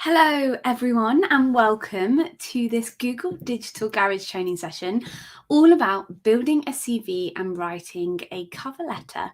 Hello everyone and welcome to this Google Digital Garage training session all about building a CV and writing a cover letter.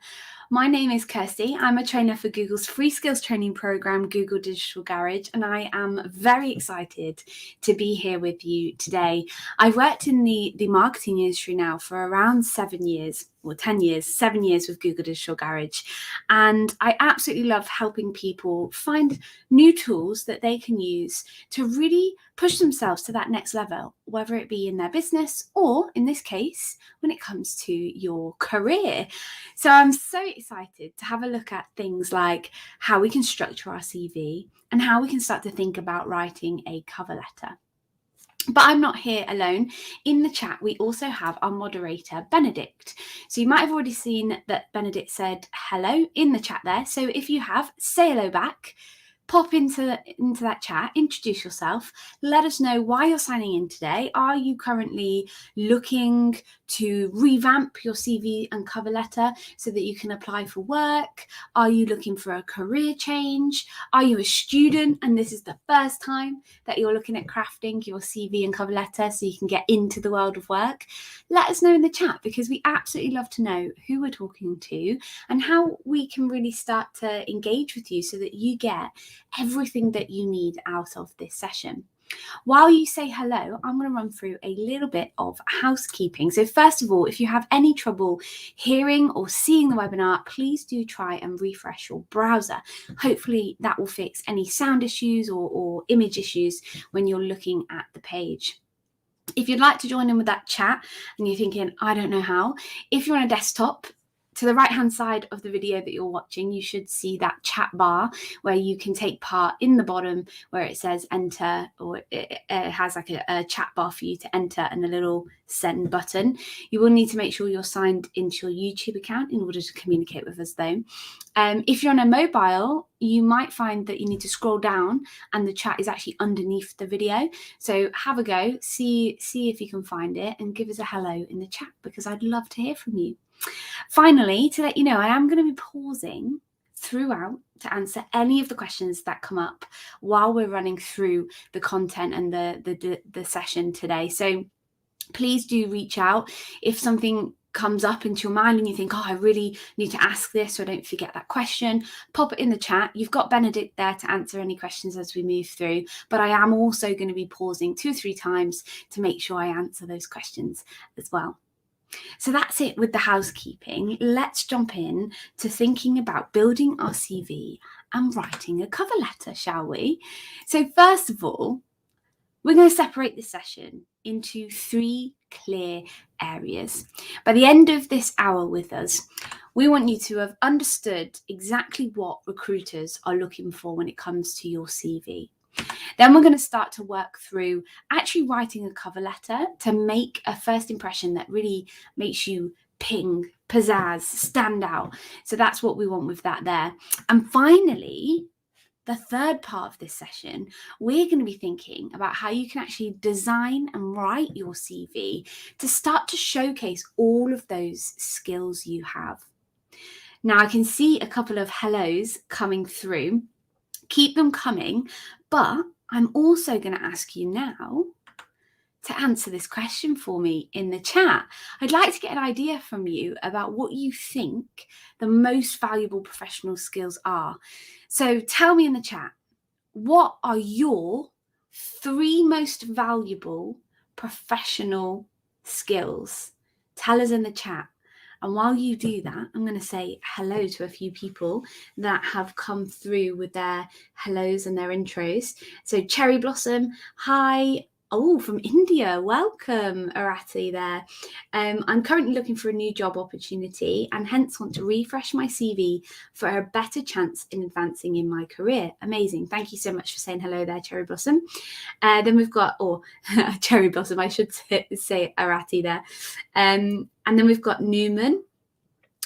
My name is Kirsty. I'm a trainer for Google's free skills training program, Google Digital Garage, and I am very excited to be here with you today. I've worked in the marketing industry now for around 7 years. Or 10 years, 7 years with Google Digital Garage. And I absolutely love helping people find new tools that they can use to really push themselves to that next level, whether it be in their business or, in this case, when it comes to your career. So I'm so excited to have a look at things like how we can structure our CV and how we can start to think about writing a cover letter. But I'm not here alone. In the chat, we also have our moderator, Benedict. So you might have already seen that Benedict said hello in the chat there. So if you have, say hello back. Pop into that chat, introduce yourself, let us know why you're signing in today. Are you currently looking to revamp your CV and cover letter so that you can apply for work? Are you looking for a career change? Are you a student and this is the first time that you're looking at crafting your CV and cover letter so you can get into the world of work? Let us know in the chat because we absolutely love to know who we're talking to and how we can really start to engage with you so that you get everything that you need out of this session. While you say hello, I'm going to run through a little bit of housekeeping. So first of all, if you have any trouble hearing or seeing the webinar, please do try and refresh your browser. Hopefully that will fix any sound issues or image issues when you're looking at the page. If you'd like to join in with that chat and you're thinking, I don't know how, if you're on a desktop, to the right-hand side of the video that you're watching, you should see that chat bar where you can take part in the bottom where it says enter, or it has like a chat bar for you to enter and a little send button. You will need to make sure you're signed into your YouTube account in order to communicate with us though. If you're on a mobile, you might find that you need to scroll down and the chat is actually underneath the video. So have a go, see if you can find it and give us a hello in the chat because I'd love to hear from you. Finally, to let you know, I am going to be pausing throughout to answer any of the questions that come up while we're running through the content and the session today. So please do reach out if something comes up into your mind and you think, oh, I really need to ask this, so I don't forget that question. Pop it in the chat. You've got Benedict there to answer any questions as we move through, but I am also going to be pausing 2 or 3 times to make sure I answer those questions as well. So that's it with the housekeeping. Let's jump in to thinking about building our CV and writing a cover letter, shall we? So first of all, we're going to separate this session into 3 clear areas. By the end of this hour with us, we want you to have understood exactly what recruiters are looking for when it comes to your CV. Then we're going to start to work through actually writing a cover letter to make a first impression that really makes you ping, pizzazz, stand out. So that's what we want with that there. And finally, the third part of this session, we're going to be thinking about how you can actually design and write your CV to start to showcase all of those skills you have. Now, I can see a couple of hellos coming through. Keep them coming, but I'm also going to ask you now to answer this question for me in the chat. I'd like to get an idea from you about what you think the most valuable professional skills are. So tell me in the chat, what are your 3 most valuable professional skills? Tell us in the chat. And while you do that, I'm going to say hello to a few people that have come through with their hellos and their intros. So Cherry Blossom, hi. Oh, from India. Welcome, Arati there. I'm currently looking for a new job opportunity and hence want to refresh my CV for a better chance in advancing in my career. Amazing. Thank you so much for saying hello there, Cherry Blossom. Then we've got, Cherry Blossom, I should say Arati there. And then we've got Newman.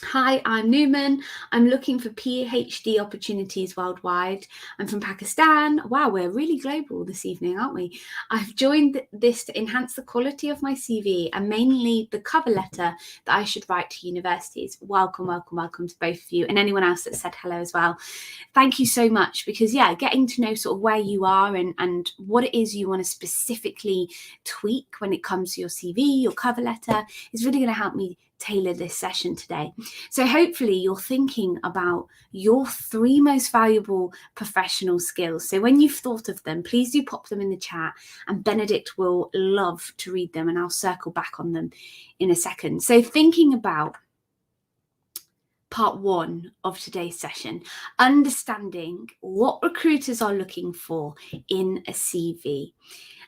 Hi, I'm Newman. I'm looking for PhD opportunities worldwide. I'm from Pakistan. Wow, we're really global this evening, aren't we? I've joined this to enhance the quality of my CV and mainly the cover letter that I should write to universities. Welcome, welcome, welcome to both of you and anyone else that said hello as well. Thank you so much because, getting to know sort of where you are and what it is you want to specifically tweak when it comes to your CV, your cover letter, is really going to help me tailor this session today. So hopefully you're thinking about your 3 most valuable professional skills. So when you've thought of them, please do pop them in the chat and Benedict will love to read them and I'll circle back on them in a second. So thinking about part 1 of today's session, understanding what recruiters are looking for in a CV.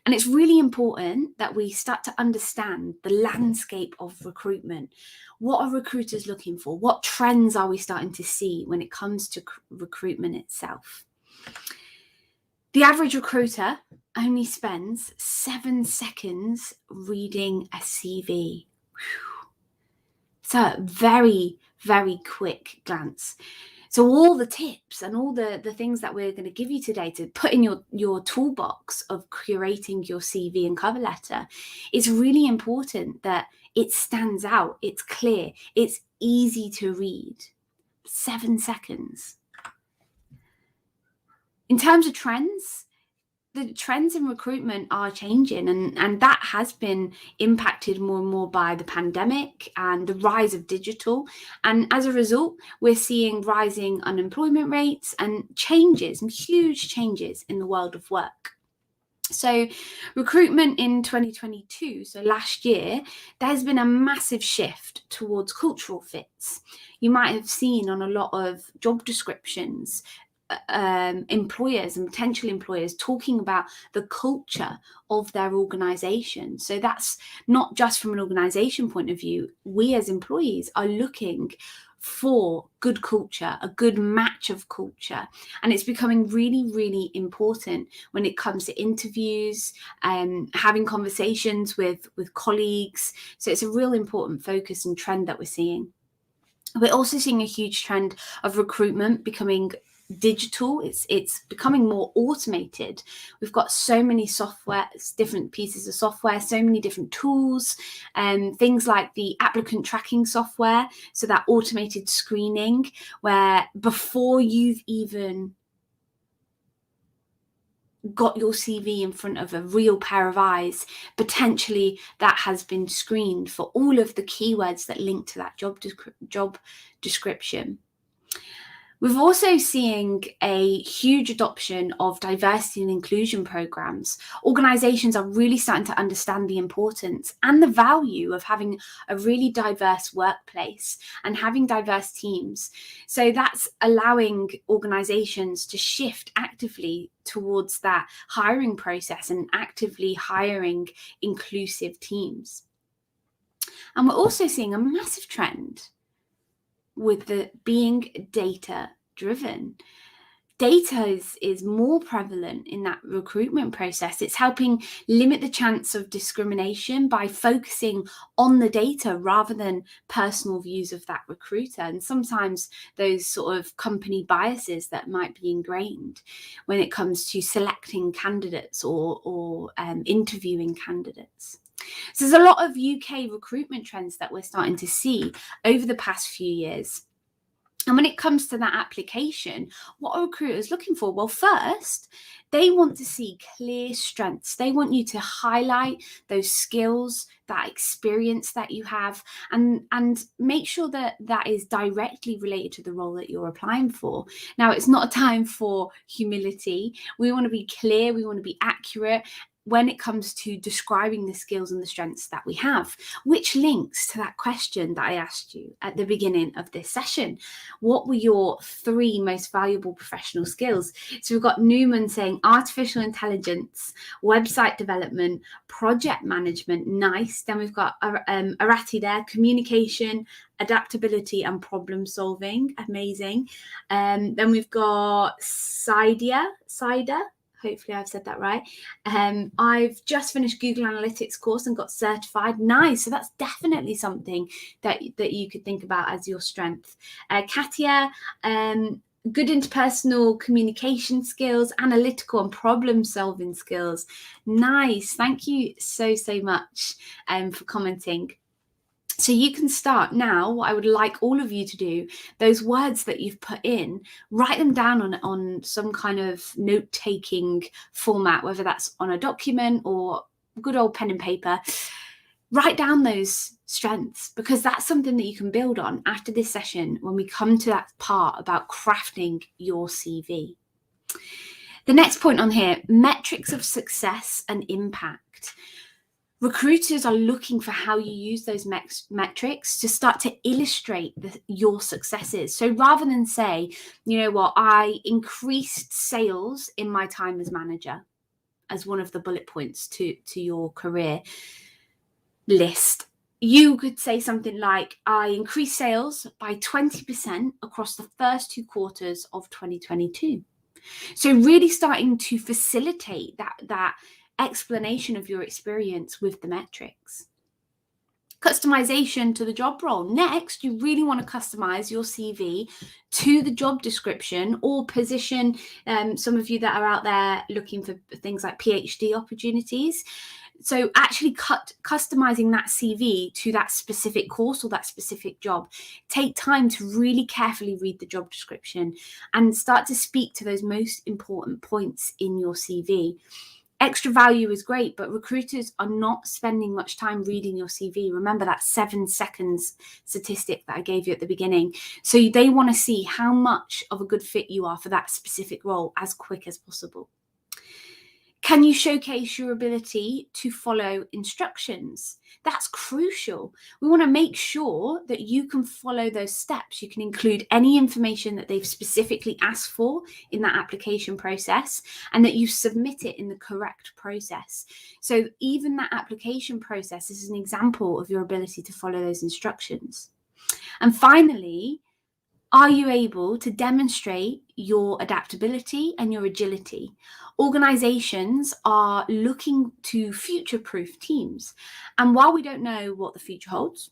And it's really important that we start to understand the landscape of recruitment. What are recruiters looking for? What trends are we starting to see when it comes to recruitment itself? The average recruiter only spends 7 seconds reading a CV. So a very, very quick glance. So all the tips and all the things that we're going to give you today to put in your toolbox of curating your CV and cover letter, it's really important that it stands out, it's clear, it's easy to read. 7 seconds. In terms of trends, the trends in recruitment are changing and that has been impacted more and more by the pandemic and the rise of digital. And as a result, we're seeing rising unemployment rates and huge changes in the world of work. So recruitment in 2022, so last year, there's been a massive shift towards cultural fits. You might have seen on a lot of job descriptions employers and potential employers talking about the culture of their organization. So that's not just from an organization point of view. We as employees are looking for good culture, a good match of culture. And it's becoming really, really important when it comes to interviews and having conversations with colleagues. So it's a real important focus and trend that we're seeing. We're also seeing a huge trend of recruitment becoming digital. It's becoming more automated. We've got so many software, different pieces of software, so many different tools, and things like the applicant tracking software, so that automated screening where before you've even got your CV in front of a real pair of eyes, potentially that has been screened for all of the keywords that link to that job description. We're also seeing a huge adoption of diversity and inclusion programs. Organizations are really starting to understand the importance and the value of having a really diverse workplace and having diverse teams. So that's allowing organizations to shift actively towards that hiring process and actively hiring inclusive teams. And we're also seeing a massive trend with the being data driven. Data is more prevalent in that recruitment process. It's helping limit the chance of discrimination by focusing on the data rather than personal views of that recruiter. And sometimes those sort of company biases that might be ingrained when it comes to selecting candidates or interviewing candidates. So there's a lot of UK recruitment trends that we're starting to see over the past few years. And when it comes to that application, what are recruiters looking for? Well, first, they want to see clear strengths. They want you to highlight those skills, that experience that you have, and make sure that that is directly related to the role that you're applying for. Now, it's not a time for humility. We want to be clear. We want to be accurate when it comes to describing the skills and the strengths that we have, which links to that question that I asked you at the beginning of this session. What were your 3 most valuable professional skills? So we've got Newman saying artificial intelligence, website development, project management. Nice. Then we've got Arati there, communication, adaptability and problem solving. Amazing. Then we've got Saida. Hopefully I've said that right. I've just finished Google Analytics course and got certified. Nice. So that's definitely something that you could think about as your strength. Katia, good interpersonal communication skills, analytical and problem solving skills. Nice. Thank you so much for commenting. So you can start now. What I would like all of you to do, those words that you've put in, write them down on some kind of note-taking format, whether that's on a document or good old pen and paper. Write down those strengths, because that's something that you can build on after this session when we come to that part about crafting your CV. The next point on here, metrics of success and impact. Recruiters are looking for how you use those metrics to start to illustrate your successes. So rather than say, you know what, I increased sales in my time as manager as one of the bullet points to your career list, you could say something like, I increased sales by 20% across the first 2 quarters of 2022. So really starting to facilitate that explanation of your experience with the metrics. Customization to the job role. Next, you really want to customize your CV to the job description or position. Some of you that are out there looking for things like PhD opportunities. So actually customizing that CV to that specific course or that specific job. Take time to really carefully read the job description and start to speak to those most important points in your CV. Extra value is great, but recruiters are not spending much time reading your CV. Remember that 7 seconds statistic that I gave you at the beginning. So they want to see how much of a good fit you are for that specific role as quick as possible. Can you showcase your ability to follow instructions? That's crucial. We want to make sure that you can follow those steps. You can include any information that they've specifically asked for in that application process, and that you submit it in the correct process. So even that application process is an example of your ability to follow those instructions. And finally, are you able to demonstrate your adaptability and your agility? Organizations are looking to future-proof teams. And while we don't know what the future holds,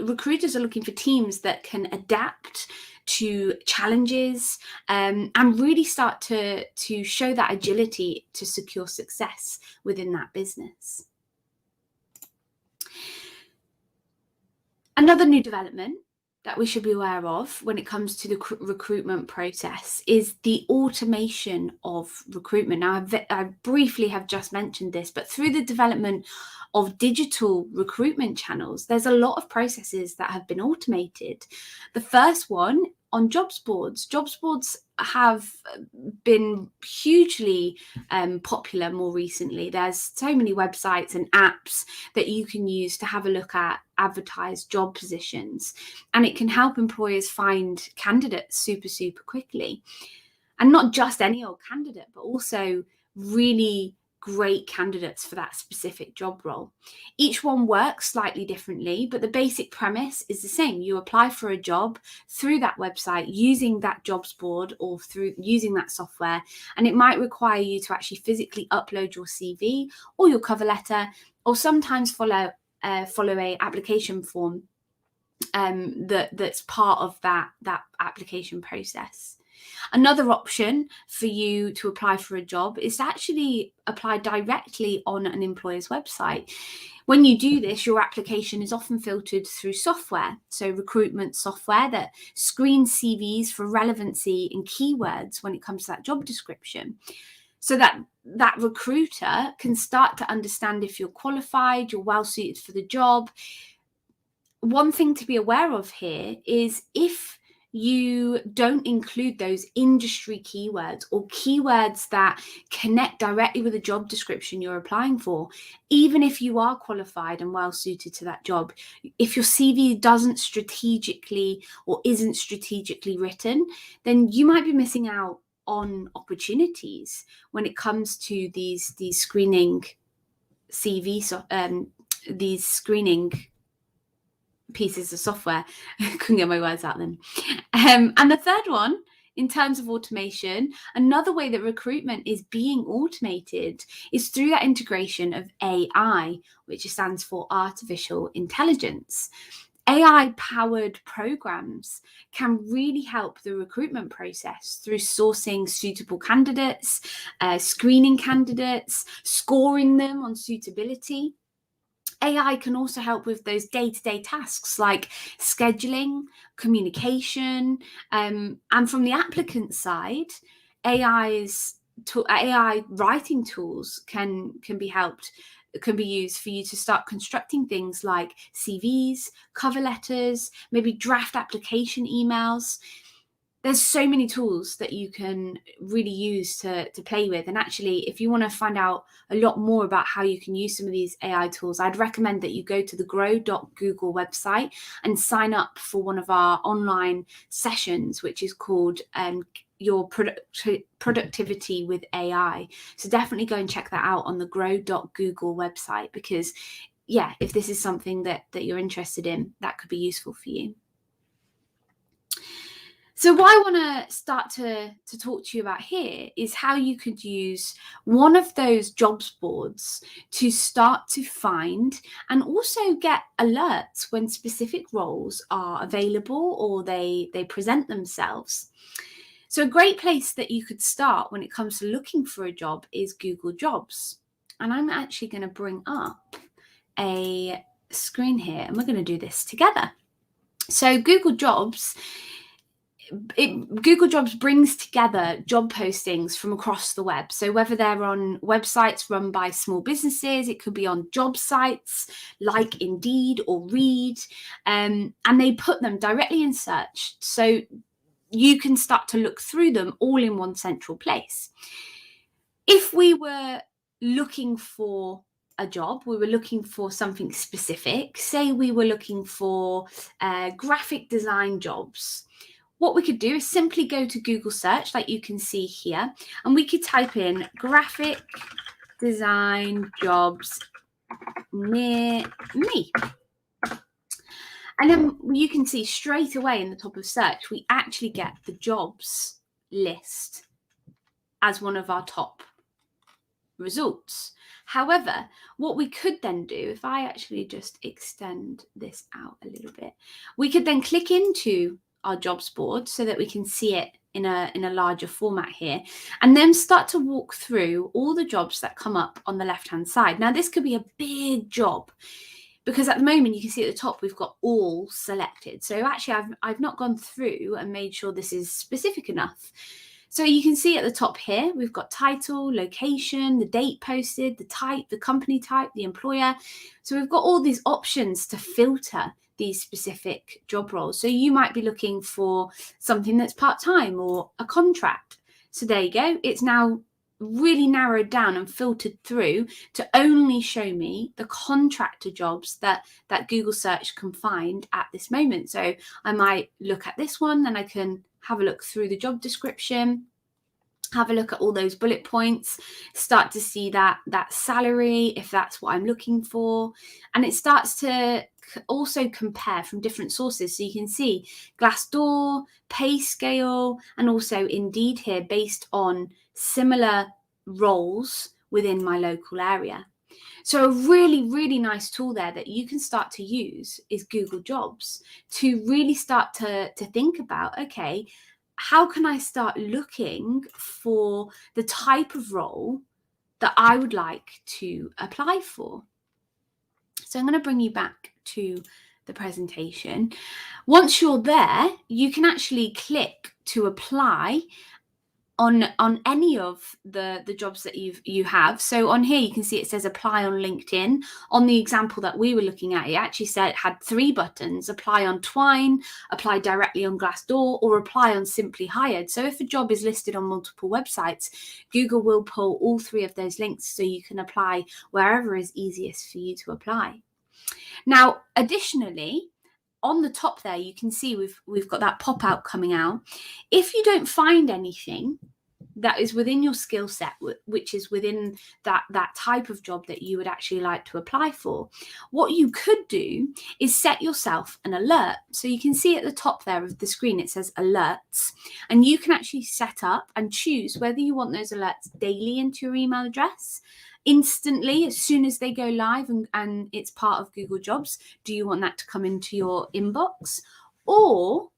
recruiters are looking for teams that can adapt to challenges and really start to show that agility to secure success within that business. Another new development that we should be aware of when it comes to the recruitment process is the automation of recruitment. Now, I briefly have just mentioned this, but through the development of digital recruitment channels, there's a lot of processes that have been automated. The first one on jobs boards. Jobs boards have been hugely popular more recently. There's so many websites and apps that you can use to have a look at advertised job positions, and it can help employers find candidates super quickly, and not just any old candidate, but also really great candidates for that specific job role. Each one works slightly differently, but the basic premise is the same. You apply for a job through that website using that jobs board or through using that software, and it might require you to actually physically upload your CV or your cover letter, or sometimes follow a application form that's part of that application process. Another option for you to apply for a job is to actually apply directly on an employer's website. When you do this, your application is often filtered through software, so recruitment software that screens CVs for relevancy and keywords when it comes to that job description, so that recruiter can start to understand if you're qualified, you're well suited for the job. One thing to be aware of here is if you don't include those industry keywords or keywords that connect directly with the job description you're applying for, even if you are qualified and well suited to that job, if your CV isn't strategically written, then you might be missing out on opportunities when it comes to these screening these screening pieces of software. I couldn't get my words out then. And the third one in terms of automation, another way that recruitment is being automated is through that integration of AI, which stands for artificial intelligence. AI-powered programs can really help the recruitment process through sourcing suitable candidates, screening candidates, scoring them on suitability. AI can also help with those day-to-day tasks like scheduling, communication, and from the applicant side, AI writing tools can be used for you to start constructing things like CVs, cover letters, maybe draft application emails. There's so many tools that you can really use to play with. And actually, if you want to find out a lot more about how you can use some of these AI tools, I'd recommend that you go to the grow.google website and sign up for one of our online sessions, which is called your productivity with AI. So definitely go and check that out on the grow.google website, because yeah, if this is something that you're interested in, that could be useful for you. So what I want to start to talk to you about here is how you could use one of those jobs boards to start to find and also get alerts when specific roles are available or they present themselves. So a great place that you could start when it comes to looking for a job is Google Jobs. And I'm actually going to bring up a screen here and we're going to do this together. So Google Jobs brings together job postings from across the web. So whether they're on websites run by small businesses, it could be on job sites like Indeed or Reed, and they put them directly in search. So you can start to look through them all in one central place. If we were looking for a job, we were looking for something specific, say we were looking for graphic design jobs, what we could do is simply go to Google search, like you can see here, and we could type in graphic design jobs near me. And then you can see straight away in the top of search, we actually get the jobs list as one of our top results. However, what we could then do, if I actually just extend this out a little bit, we could then click into our jobs board so that we can see it in a larger format here, and then start to walk through all the jobs that come up on the left hand side. Now this could be a big job because at the moment you can see at the top we've got all selected. So actually I've not gone through and made sure this is specific enough. So you can see at the top here, we've got title, location, the date posted, the type, the company type, the employer. So we've got all these options to filter these specific job roles. So you might be looking for something that's part-time or a contract. So there you go. It's now really narrowed down and filtered through to only show me the contractor jobs that Google search can find at this moment. So I might look at this one, then I can have a look through the job description, have a look at all those bullet points, start to see that salary, if that's what I'm looking for. And it starts to also compare from different sources. So you can see Glassdoor, PayScale, and also Indeed here based on similar roles within my local area. So a really, really nice tool there that you can start to use is Google Jobs to really start to think about, okay, how can I start looking for the type of role that I would like to apply for? So I'm going to bring you back to the presentation. Once you're there, you can actually click to apply on any of the jobs that you have. So on here you can see it says apply on LinkedIn. On the example that we were looking at, it actually said it had 3 buttons: apply on Twine, apply directly on Glassdoor, or apply on Simply Hired. So if a job is listed on multiple websites, Google will pull all 3 of those links so you can apply wherever is easiest for you to apply. Now, additionally, on the top there, you can see we've got that pop out coming out. If you don't find anything that is within your skill set, which is within that type of job that you would actually like to apply for. What you could do is set yourself an alert. So you can see at the top there of the screen, it says alerts, and you can actually set up and choose whether you want those alerts daily into your email address, instantly as soon as they go live and it's part of Google Jobs. Do you want that to come into your inbox, or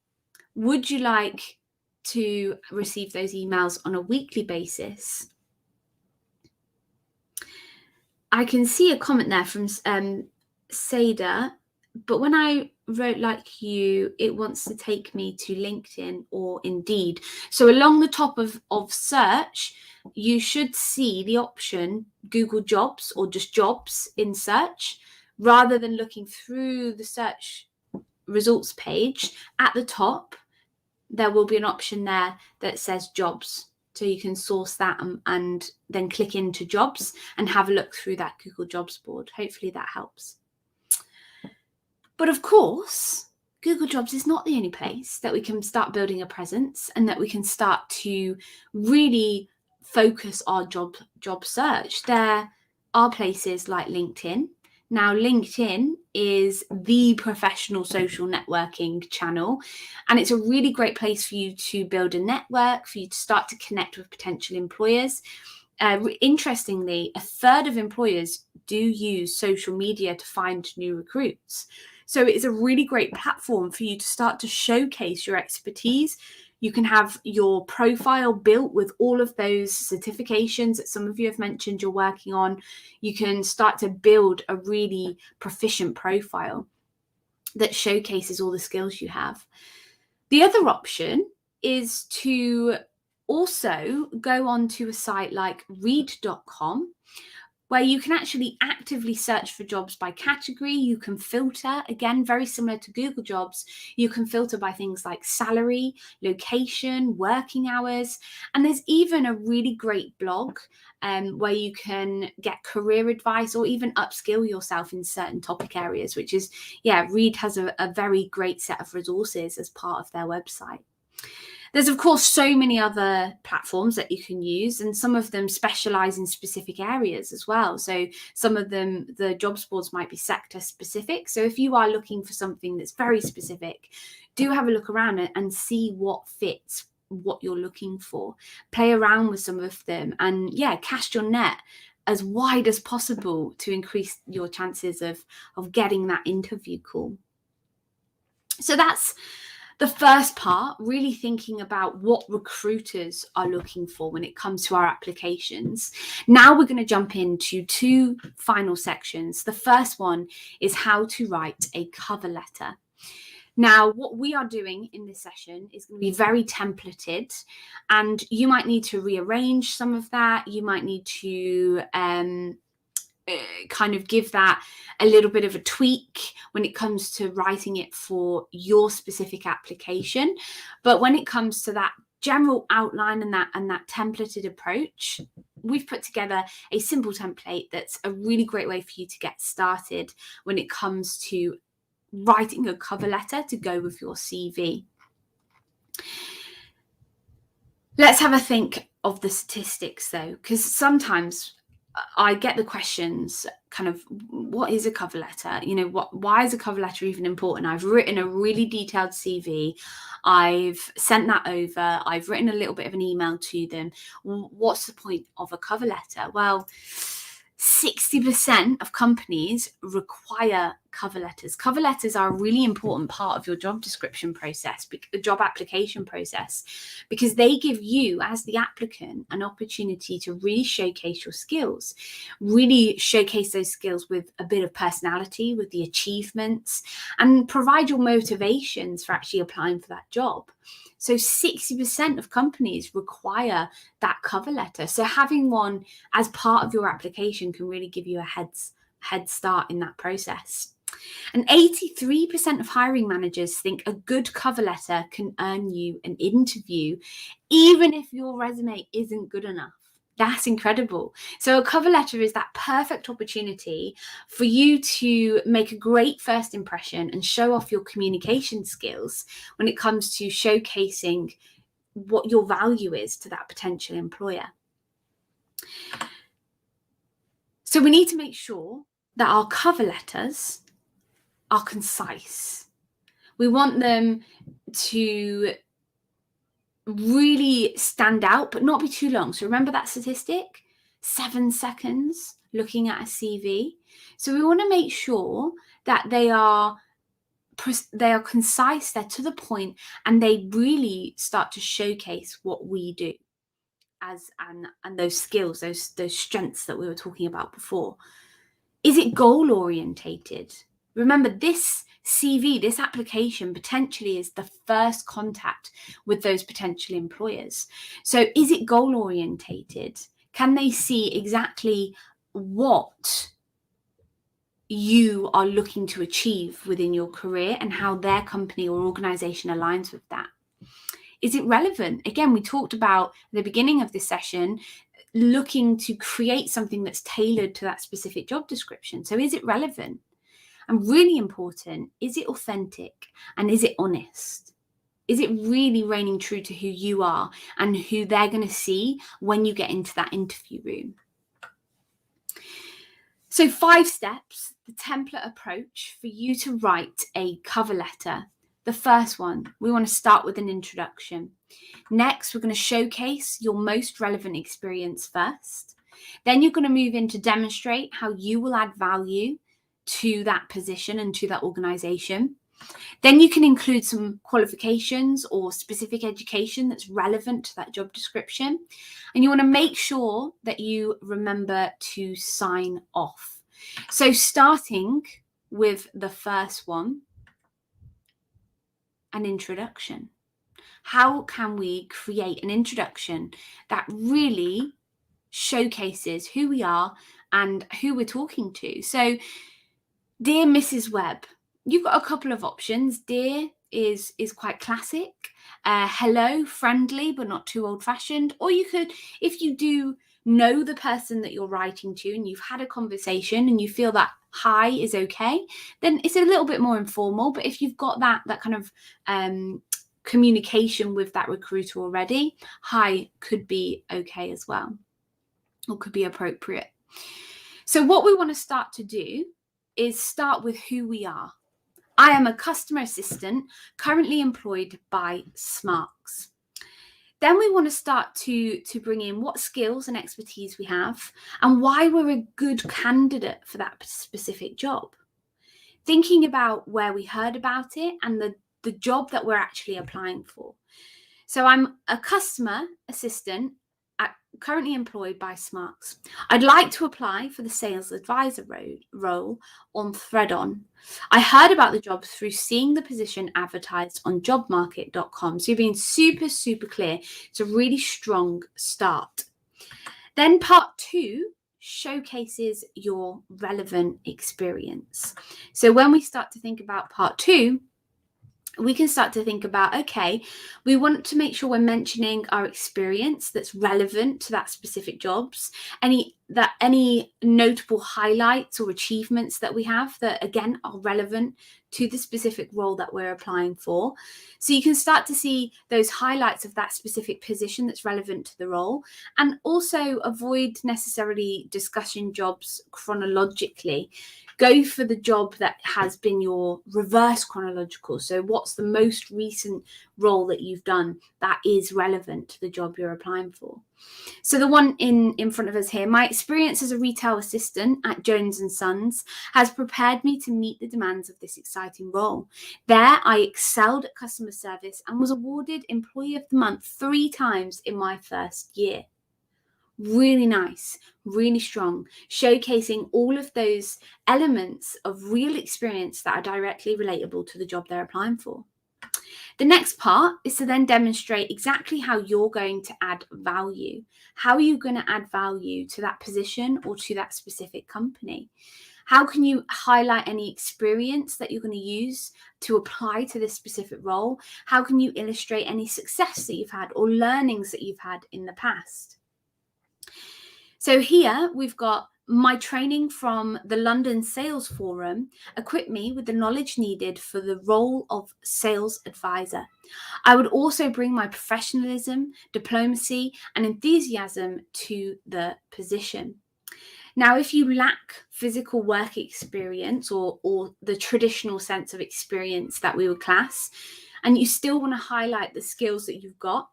would you like to receive those emails on a weekly basis? I can see a comment there from Seda, but when I wrote like you, it wants to take me to LinkedIn or Indeed. So along the top of search, you should see the option Google Jobs or just jobs in search. Rather than looking through the search results page, at the top, there will be an option there that says jobs. So you can source that and then click into jobs and have a look through that Google Jobs board. Hopefully that helps. But of course, Google Jobs is not the only place that we can start building a presence and that we can start to really focus our job search. There are places like LinkedIn. Now, LinkedIn is the professional social networking channel, and it's a really great place for you to build a network, for you to start to connect with potential employers. Interestingly, a third of employers do use social media to find new recruits. So it's a really great platform for you to start to showcase your expertise. You can have your profile built with all of those certifications that some of you have mentioned you're working on. You can start to build a really proficient profile that showcases all the skills you have. The other option is to also go on to a site like read.com, where you can actually actively search for jobs by category. You can filter, again, very similar to Google Jobs. You can filter by things like salary, location, working hours. And there's even a really great blog where you can get career advice or even upskill yourself in certain topic areas, which is, Reed has a very great set of resources as part of their website. There's, of course, so many other platforms that you can use, and some of them specialize in specific areas as well. So some of them, the jobs boards might be sector specific. So if you are looking for something that's very specific, do have a look around and see what fits what you're looking for. Play around with some of them and, cast your net as wide as possible to increase your chances of getting that interview call. So that's the first part, really thinking about what recruiters are looking for when it comes to our applications. Now we're going to jump into two final sections. The first one is how to write a cover letter. Now, what we are doing in this session is going to be very templated, and you might need to rearrange some of that. You might need to kind of give that a little bit of a tweak when it comes to writing it for your specific application. But when it comes to that general outline and that templated approach, we've put together a simple template that's a really great way for you to get started when it comes to writing a cover letter to go with your CV. Let's have a think of the statistics though, because sometimes I get the questions kind of, what is a cover letter? Why is a cover letter even important? I've written a really detailed CV. I've sent that over. I've written a little bit of an email to them. What's the point of a cover letter? Well, 60% of companies require cover letters. Cover letters are a really important part of your job description process, the job application process, because they give you, as the applicant, an opportunity to really showcase your skills, really showcase those skills with a bit of personality, with the achievements, and provide your motivations for actually applying for that job. So 60% of companies require that cover letter. So having one as part of your application can really give you a head start in that process. And 83% of hiring managers think a good cover letter can earn you an interview, even if your resume isn't good enough. That's incredible. So a cover letter is that perfect opportunity for you to make a great first impression and show off your communication skills when it comes to showcasing what your value is to that potential employer. So we need to make sure that our cover letters are concise. We want them to really stand out, but not be too long. So remember that statistic, 7 seconds looking at a CV. So we want to make sure that they are concise, they're to the point, and they really start to showcase what we do and those skills, those strengths that we were talking about before. Is it goal orientated? Remember, this CV, this application potentially is the first contact with those potential employers. So is it goal orientated? Can they see exactly what you are looking to achieve within your career and how their company or organization aligns with that? Is it relevant? Again, we talked about at the beginning of this session, looking to create something that's tailored to that specific job description. So is it relevant? And really important, is it authentic and is it honest? Is it really reigning true to who you are and who they're going to see when you get into that interview room? So 5 steps, the template approach for you to write a cover letter. The first one, we want to start with an introduction. Next, we're going to showcase your most relevant experience first. Then you're going to move in to demonstrate how you will add value to that position and to that organization. Then you can include some qualifications or specific education that's relevant to that job description. And you want to make sure that you remember to sign off. So starting with the first one, an introduction. How can we create an introduction that really showcases who we are and who we're talking to? So, dear Mrs. Webb, you've got a couple of options. Dear is quite classic. Hello, friendly, but not too old-fashioned. Or you could, if you do know the person that you're writing to and you've had a conversation and you feel that hi is okay, then it's a little bit more informal. But if you've got that kind of communication with that recruiter already, hi could be okay as well, or could be appropriate. So what we want to start to do is start with who we are. I am a customer assistant currently employed by Smarks. Then we want to start to bring in what skills and expertise we have and why we're a good candidate for that specific job. Thinking about where we heard about it and the job that we're actually applying for. So I'm a customer assistant currently employed by Smarks. I'd like to apply for the sales advisor role on Threadon. I heard about the job through seeing the position advertised on jobmarket.com. So you're being super, super clear. It's a really strong start. Then part 2 showcases your relevant experience. So when we start to think about part 2, we can start to think about, okay, we want to make sure we're mentioning our experience that's relevant to that specific jobs, any notable highlights or achievements that we have that, again, are relevant to the specific role that we're applying for. So you can start to see those highlights of that specific position that's relevant to the role, and also avoid necessarily discussing jobs chronologically. Go for the job that has been your reverse chronological. So what's the most recent role that you've done that is relevant to the job you're applying for? So the one in front of us here, my experience as a retail assistant at Jones & Sons has prepared me to meet the demands of this exciting role. There, I excelled at customer service and was awarded Employee of the Month 3 times in my first year. Really nice, really strong, showcasing all of those elements of real experience that are directly relatable to the job they're applying for. The next part is to then demonstrate exactly how you're going to add value. How are you going to add value to that position or to that specific company? How can you highlight any experience that you're going to use to apply to this specific role? How can you illustrate any success that you've had or learnings that you've had in the past? So here we've got My training from the London Sales Forum equipped me with the knowledge needed for the role of sales advisor. I would also bring my professionalism, diplomacy, and enthusiasm to the position. Now, if you lack physical work experience or the traditional sense of experience that we would class, and you still want to highlight the skills that you've got,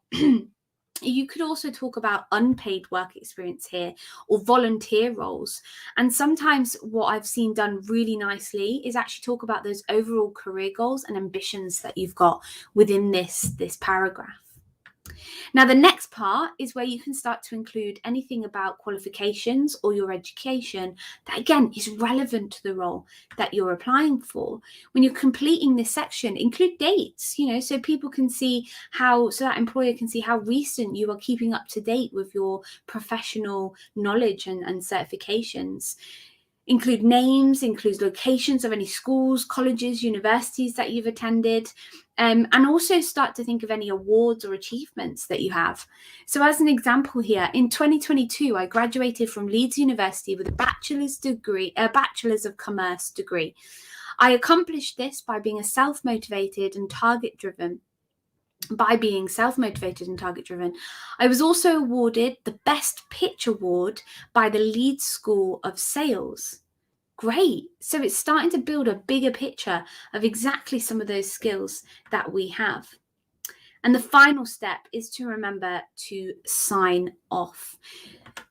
you could also talk about unpaid work experience here or volunteer roles. And sometimes what I've seen done really nicely is actually talk about those overall career goals and ambitions that you've got within this paragraph. Now, the next part is where you can start to include anything about qualifications or your education that, again, is relevant to the role that you're applying for. When you're completing this section, include dates, so people can see so that employer can see how recent you are keeping up to date with your professional knowledge and certifications. Include names, include locations of any schools, colleges, universities that you've attended, and also start to think of any awards or achievements that you have. So as an example here, in 2022, I graduated from Leeds University with a bachelor's of commerce degree. I accomplished this by being self-motivated and target-driven. I was also awarded the Best Pitch Award by the Leeds School of Sales. Great. So it's starting to build a bigger picture of exactly some of those skills that we have. And the final step is to remember to sign off.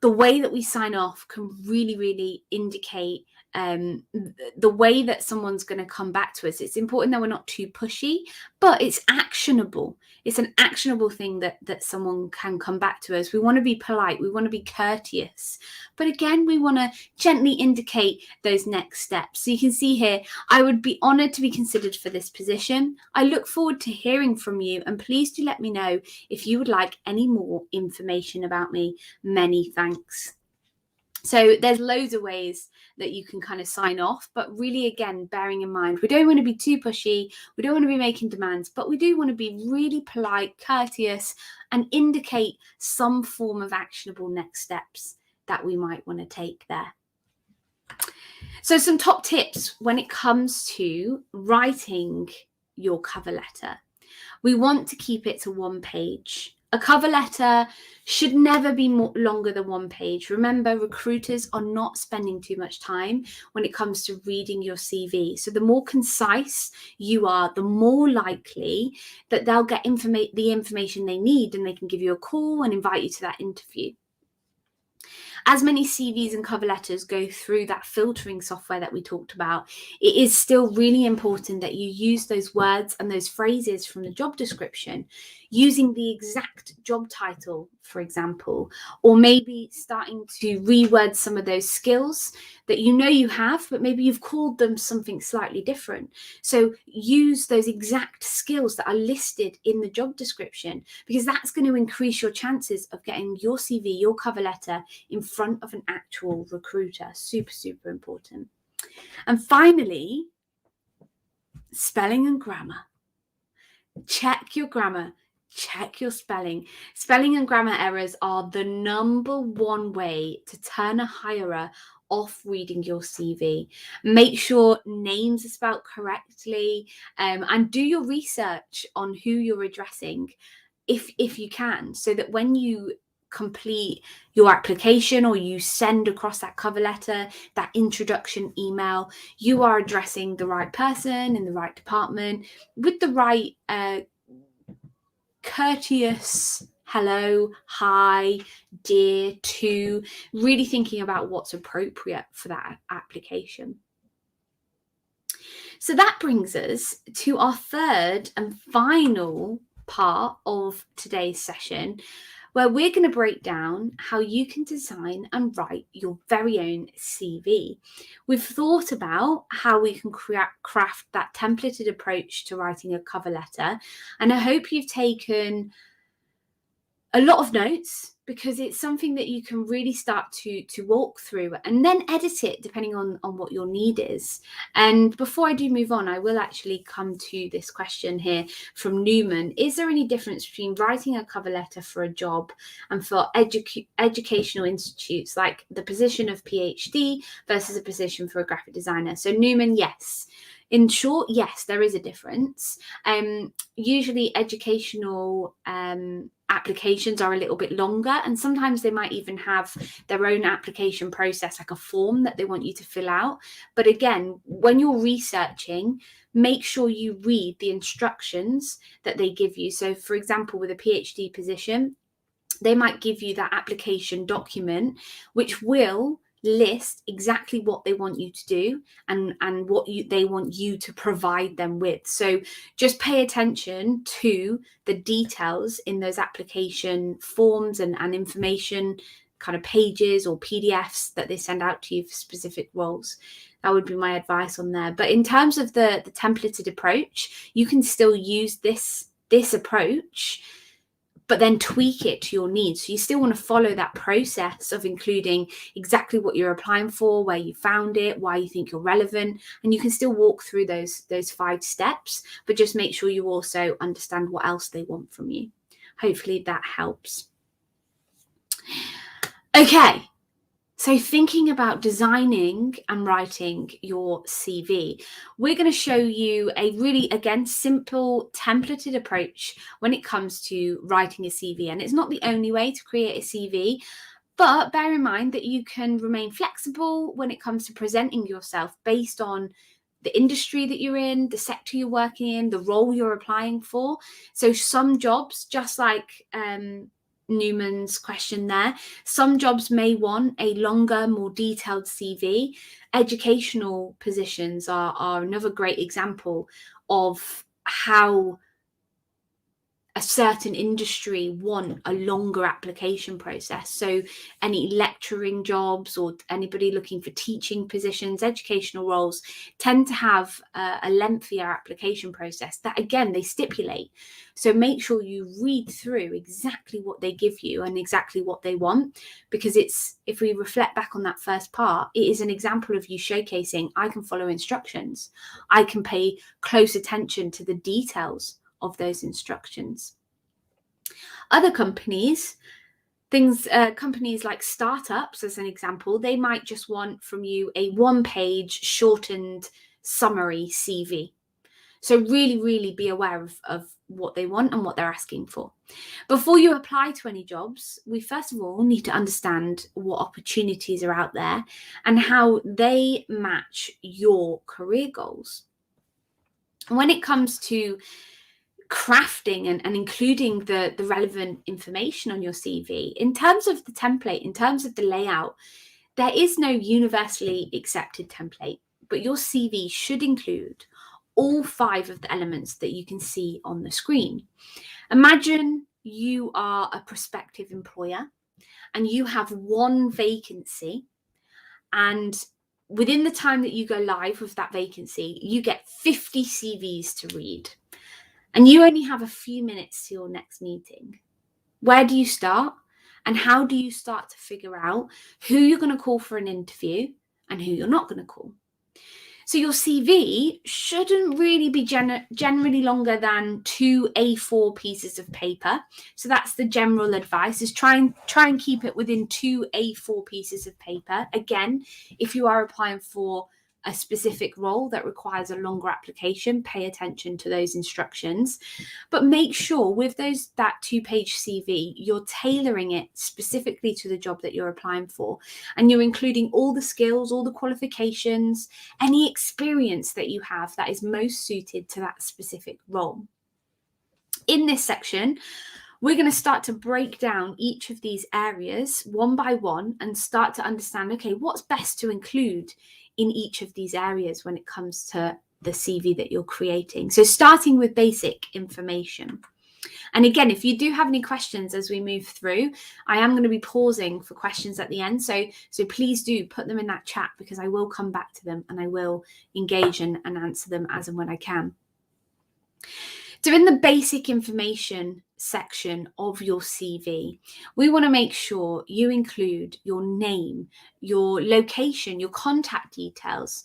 The way that we sign off can really, really indicate the way that someone's going to come back to us. It's important that we're not too pushy, but it's actionable. It's an actionable thing that someone can come back to us. We want to be polite. We want to be courteous. But again, we want to gently indicate those next steps. So you can see here, I would be honored to be considered for this position. I look forward to hearing from you, and please do let me know if you would like any more information about me. Many thanks. So there's loads of ways that you can kind of sign off, but really, again, bearing in mind, we don't want to be too pushy, we don't want to be making demands, but we do want to be really polite, courteous, and indicate some form of actionable next steps that we might want to take there. So some top tips when it comes to writing your cover letter. We want to keep it to one page. A cover letter should never be longer than one page. Remember, recruiters are not spending too much time when it comes to reading your CV. So the more concise you are, the more likely that they'll get the information they need, and they can give you a call and invite you to that interview. As many CVs and cover letters go through that filtering software that we talked about, it is still really important that you use those words and those phrases from the job description, using the exact job title, for example, or maybe starting to reword some of those skills that you have, but maybe you've called them something slightly different. So use those exact skills that are listed in the job description, because that's going to increase your chances of getting your CV, your cover letter, in front of an actual recruiter. Super, super important. And finally, spelling and grammar. Check your grammar. Check your spelling. Spelling and grammar errors are the number one way to turn a hirer off reading your CV. Make sure names are spelled correctly, and do your research on who you're addressing if you can, so that when you complete your application or you send across that cover letter, that introduction email, you are addressing the right person in the right department with the right courteous hello, hi, dear, to, really thinking about what's appropriate for that application. So that brings us to our third and final part of today's session, where we're going to break down how you can design and write your very own CV. We've thought about how we can craft that templated approach to writing a cover letter, and I hope you've taken a lot of notes, because it's something that you can really start to walk through and then edit it depending on what your need is. And before I do move on, I will actually come to this question here from Newman. Is there any difference between writing a cover letter for a job and for educational institutes, like the position of PhD versus a position for a graphic designer? So Newman, yes. In short, yes, there is a difference. Usually educational applications are a little bit longer, and sometimes they might even have their own application process, like a form that they want you to fill out. But again, when you're researching, make sure you read the instructions that they give you. So for example, with a PhD position, they might give you that application document, which will list exactly what they want you to do and what they want you to provide them with. So just pay attention to the details in those application forms and information kind of pages or PDFs that they send out to you for specific roles. That would be my advice on there. But in terms of the templated approach, you can still use this approach, but then tweak it to your needs. So you still want to follow that process of including exactly what you're applying for, where you found it, why you think you're relevant, and you can still walk through those 5 steps, but just make sure you also understand what else they want from you. Hopefully that helps. Okay. So thinking about designing and writing your CV, we're going to show you a really, again, simple templated approach when it comes to writing a CV. And it's not the only way to create a CV, but bear in mind that you can remain flexible when it comes to presenting yourself based on the industry that you're in, the sector you're working in, the role you're applying for. So some jobs, just like Newman's question there, some jobs may want a longer, more detailed CV. Educational positions are another great example of how a certain industry want a longer application process. So any lecturing jobs or anybody looking for teaching positions, educational roles tend to have a lengthier application process that, again, they stipulate. So make sure you read through exactly what they give you and exactly what they want, because if we reflect back on that first part, it is an example of you showcasing, I can follow instructions. I can pay close attention to the details of those instructions. Other companies, companies like startups, as an example, they might just want from you a 1-page shortened summary CV. So really, really be aware of what they want and what they're asking for. Before you apply to any jobs, we first of all need to understand what opportunities are out there and how they match your career goals. When it comes to crafting and including the relevant information on your CV, in terms of the template, in terms of the layout, there is no universally accepted template, but your CV should include all 5 of the elements that you can see on the screen. Imagine you are a prospective employer and you have 1 vacancy, and within the time that you go live with that vacancy, you get 50 CVs to read. And you only have a few minutes to your next meeting. Where do you start? And how do you start to figure out who you're going to call for an interview and who you're not going to call? So your CV shouldn't really be generally longer than 2 A4 pieces of paper. So that's the general advice, is try and keep it within 2 A4 pieces of paper. Again, if you are applying for a specific role that requires a longer application, pay attention to those instructions. But make sure with that 2-page CV, you're tailoring it specifically to the job that you're applying for. And you're including all the skills, all the qualifications, any experience that you have that is most suited to that specific role. In this section, we're going to start to break down each of these areas one by one and start to understand, okay, what's best to include in each of these areas when it comes to the CV that you're creating. So starting with basic information. And again, if you do have any questions as we move through, I am going to be pausing for questions at the end. So please do put them in that chat, because I will come back to them and I will engage and answer them as and when I can. So in the basic information section of your CV, we want to make sure you include your name, your location, your contact details.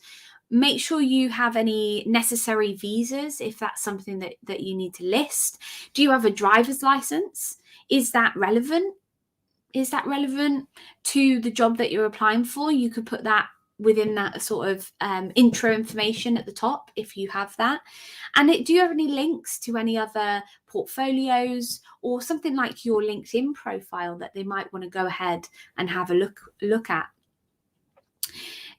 Make sure you have any necessary visas if that's something that you need to list. Do you have a driver's license? Is that relevant? Is that relevant to the job that you're applying for? You could put that within that sort of intro information at the top if you have that. And do you have any links to any other portfolios or something like your LinkedIn profile that they might want to go ahead and have a look at?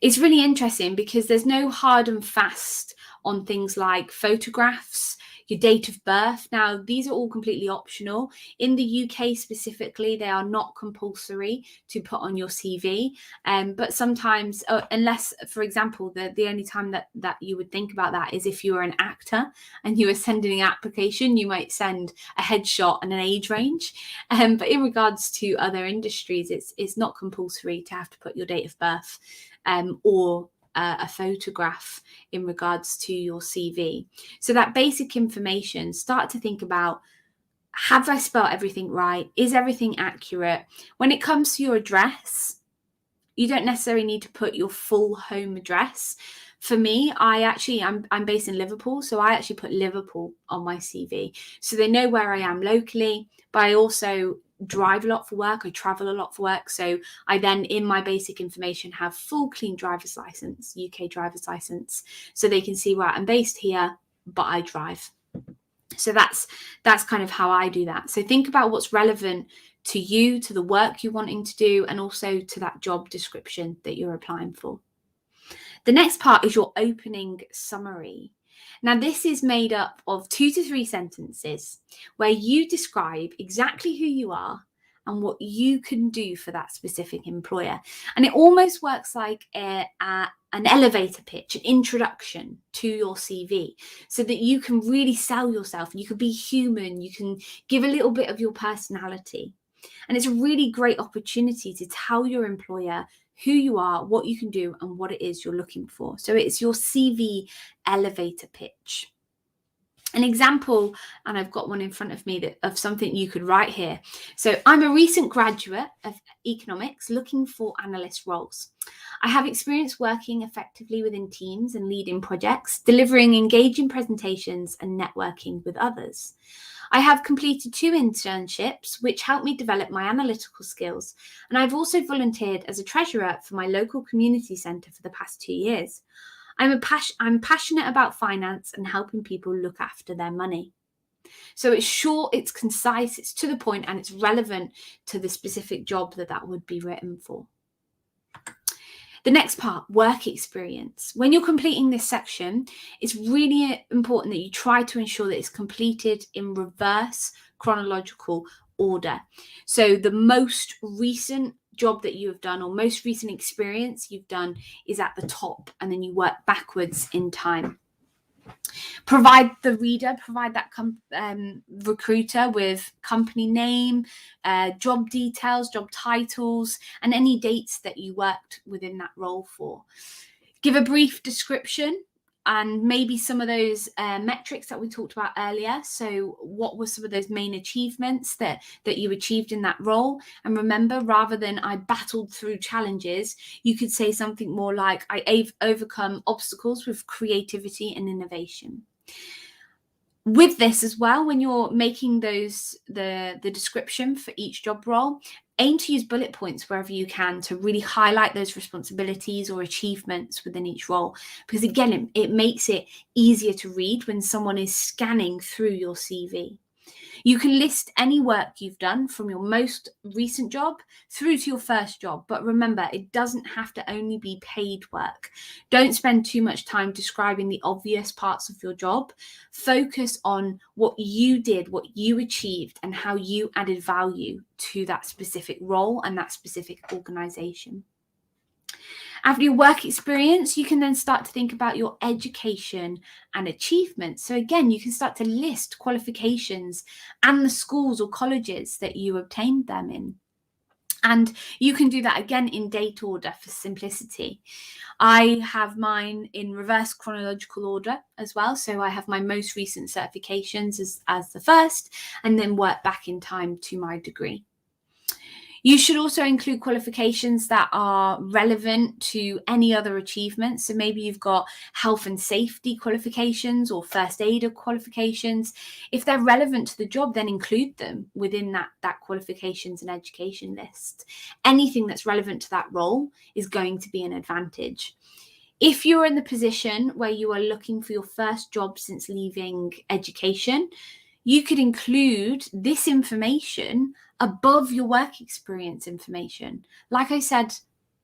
It's really interesting because there's no hard and fast on things like photographs, your date of birth. Now, these are all completely optional. In the UK specifically, they are not compulsory to put on your CV. But sometimes, unless, for example, the only time that you would think about that is if you were an actor and you were sending an application, you might send a headshot and an age range. But in regards to other industries, it's not compulsory to have to put your date of birth or a photograph in regards to your CV. So that basic information, start to think about, have I spelled everything right? Is everything accurate? When it comes to your address, you don't necessarily need to put your full home address. For me, I'm based in Liverpool, so I actually put Liverpool on my CV. So they know where I am locally, but I also drive a lot for work. I travel a lot for work. So I then, in my basic information, have full clean driver's license, UK driver's license, so they can see where I'm based here, but I drive. So that's kind of how I do that. So think about what's relevant to you, to the work you're wanting to do, and also to that job description that you're applying for. The next part is your opening summary. Now, this is made up of 2 to 3 sentences where you describe exactly who you are and what you can do for that specific employer. And it almost works like an elevator pitch, an introduction to your CV, so that you can really sell yourself. You can be human. You can give a little bit of your personality. And it's a really great opportunity to tell your employer who you are, what you can do, and what it is you're looking for. So it's your CV elevator pitch. An example, and I've got one in front of me of something you could write here. So I'm a recent graduate of economics looking for analyst roles. I have experience working effectively within teams and leading projects, delivering engaging presentations and networking with others. I have completed 2 internships, which helped me develop my analytical skills, and I've also volunteered as a treasurer for my local community centre for the past 2 years. I'm passionate about finance and helping people look after their money. So it's short, it's concise, it's to the point, and it's relevant to the specific job that would be written for. The next part, work experience. When you're completing this section, it's really important that you try to ensure that it's completed in reverse chronological order. So the most recent job that you have done or most recent experience you've done is at the top, and then you work backwards in time. Provide that recruiter with company name, job details, job titles, and any dates that you worked within that role for. Give a brief description and maybe some of those metrics that we talked about earlier. So what were some of those main achievements that you achieved in that role? And remember, rather than I battled through challenges, you could say something more like I've overcome obstacles with creativity and innovation. With this as well, when you're making the description for each job role, aim to use bullet points wherever you can to really highlight those responsibilities or achievements within each role. Because again, it makes it easier to read when someone is scanning through your CV. You can list any work you've done from your most recent job through to your first job. But remember, it doesn't have to only be paid work. Don't spend too much time describing the obvious parts of your job. Focus on what you did, what you achieved, and how you added value to that specific role and that specific organization. After your work experience, you can then start to think about your education and achievements. So again, you can start to list qualifications and the schools or colleges that you obtained them in. And you can do that again in date order for simplicity. I have mine in reverse chronological order as well. So I have my most recent certifications as the first, and then work back in time to my degree. You should also include qualifications that are relevant to any other achievements. So maybe you've got health and safety qualifications or first aider qualifications. If they're relevant to the job, then include them within that qualifications and education list. Anything that's relevant to that role is going to be an advantage. If you're in the position where you are looking for your first job since leaving education, you could include this information above your work experience information. Like I said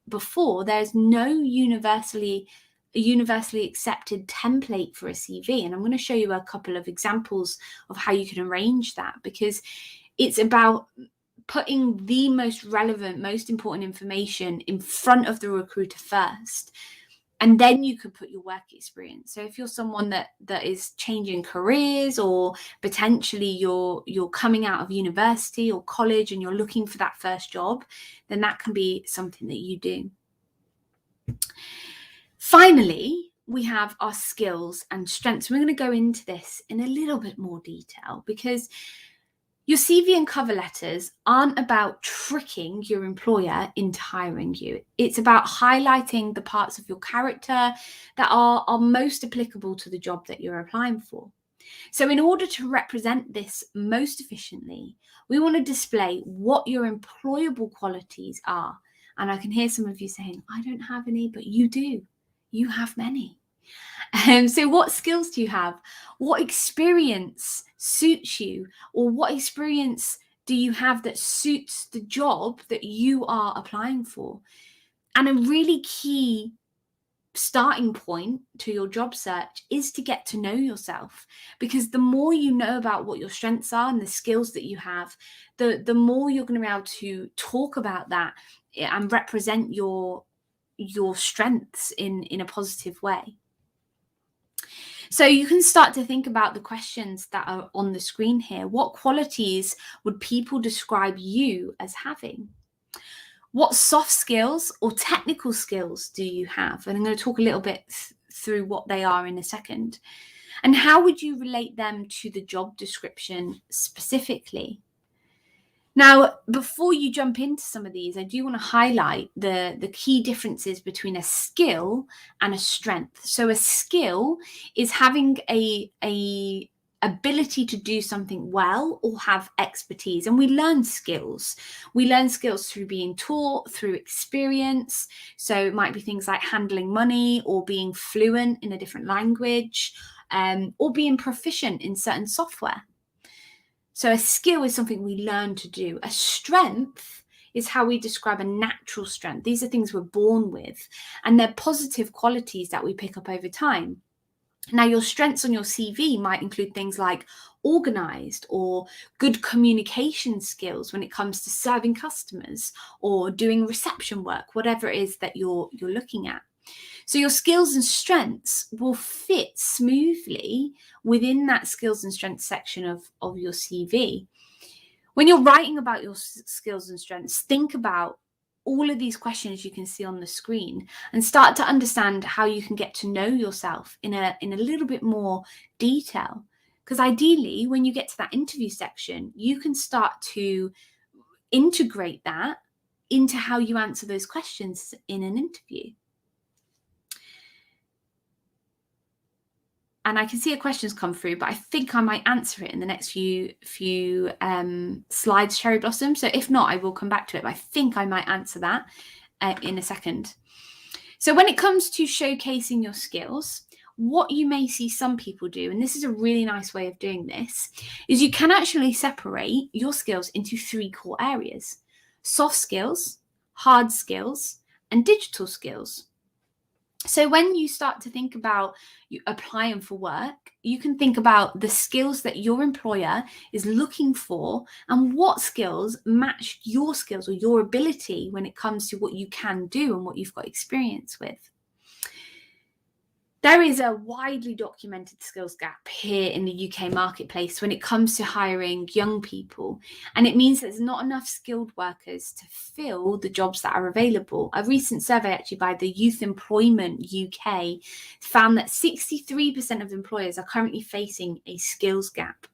before, there's no universally accepted template for a CV. And I'm going to show you a couple of examples of how you can arrange that, because it's about putting the most relevant, most important information in front of the recruiter first. And then you could put your work experience. So if you're someone that is changing careers, or potentially you're coming out of university or college and you're looking for that first job, then that can be something that you do. Finally, we have our skills and strengths. We're going to go into this in a little bit more detail, because your CV and cover letters aren't about tricking your employer into hiring you. It's about highlighting the parts of your character that are most applicable to the job that you're applying for. So in order to represent this most efficiently, we want to display what your employable qualities are. And I can hear some of you saying, I don't have any, but you do. You have many. So what skills do you have? What experience suits you? Or what experience do you have that suits the job that you are applying for? And a really key starting point to your job search is to get to know yourself, because the more you know about what your strengths are and the skills that you have, the more you're going to be able to talk about that and represent your strengths in a positive way. So you can start to think about the questions that are on the screen here. What qualities would people describe you as having? What soft skills or technical skills do you have? And I'm going to talk a little bit through what they are in a second. And how would you relate them to the job description specifically? Now, before you jump into some of these, I do want to highlight the key differences between a skill and a strength. So a skill is having a ability to do something well or have expertise. And we learn skills. We learn skills through being taught, through experience. So it might be things like handling money, or being fluent in a different language, or being proficient in certain software. So a skill is something we learn to do. A strength is how we describe a natural strength. These are things we're born with, and they're positive qualities that we pick up over time. Now, your strengths on your CV might include things like organized or good communication skills when it comes to serving customers or doing reception work, whatever it is that you're looking at. So your skills and strengths will fit smoothly within that skills and strengths section of your CV. When you're writing about your skills and strengths, think about all of these questions you can see on the screen and start to understand how you can get to know yourself in a little bit more detail. Because ideally, when you get to that interview section, you can start to integrate that into how you answer those questions in an interview. And I can see a question's come through, but I think I might answer it in the next few slides, Cherry Blossom. So if not, I will come back to it. But I think I might answer that in a second. So when it comes to showcasing your skills, what you may see some people do, and this is a really nice way of doing this, is you can actually separate your skills into 3 core areas: soft skills, hard skills, and digital skills. So when you start to think about you applying for work, you can think about the skills that your employer is looking for and what skills match your skills or your ability when it comes to what you can do and what you've got experience with. There is a widely documented skills gap here in the UK marketplace when it comes to hiring young people. And it means there's not enough skilled workers to fill the jobs that are available. A recent survey, actually, by the Youth Employment UK found that 63% of employers are currently facing a skills gap.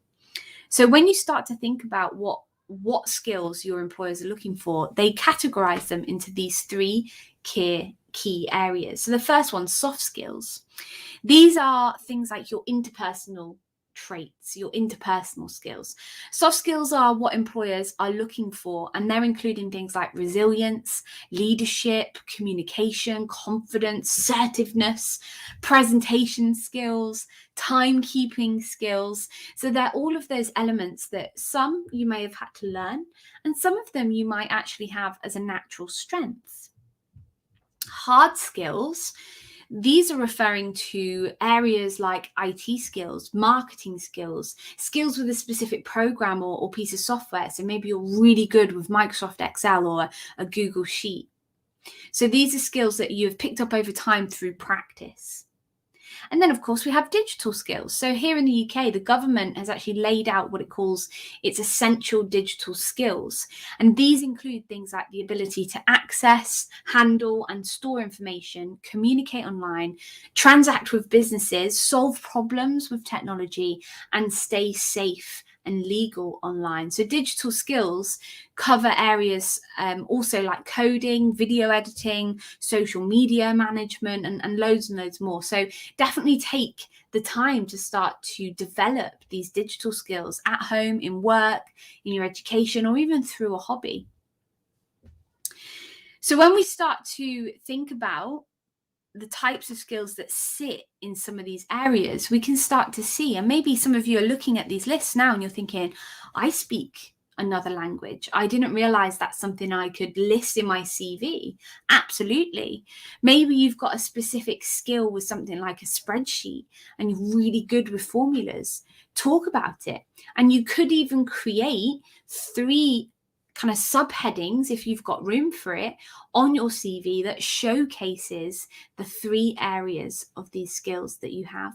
So when you start to think about what skills your employers are looking for, they categorize them into these three key areas. So the first one, soft skills. These are things like your interpersonal traits, your interpersonal skills. Soft skills are what employers are looking for, and they're including things like resilience, leadership, communication, confidence, assertiveness, presentation skills, timekeeping skills. So they're all of those elements that some you may have had to learn, and some of them you might actually have as a natural strength. Hard skills, these are referring to areas like IT skills, marketing skills, skills with a specific program or piece of software. So maybe you're really good with Microsoft Excel or a Google Sheet. So these are skills that you have picked up over time through practice. And then, of course, we have digital skills. So here in the UK, the government has actually laid out what it calls its essential digital skills. And these include things like the ability to access, handle, and store information, communicate online, transact with businesses, solve problems with technology, and stay safe and legal online. So digital skills cover areas also like coding, video editing, social media management, and loads more. So definitely take the time to start to develop these digital skills at home, in work, in your education, or even through a hobby. So when we start to think about the types of skills that sit in some of these areas, we can start to see, and maybe some of you are looking at these lists now and you're thinking, I speak another language. I didn't realize that's something I could list in my CV. Absolutely. Maybe you've got a specific skill with something like a spreadsheet and you're really good with formulas. Talk about it. And you could even create 3 kind of subheadings, if you've got room for it, on your CV that showcases the 3 areas of these skills that you have.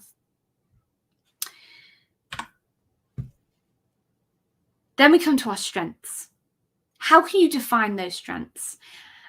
Then we come to our strengths. How can you define those strengths?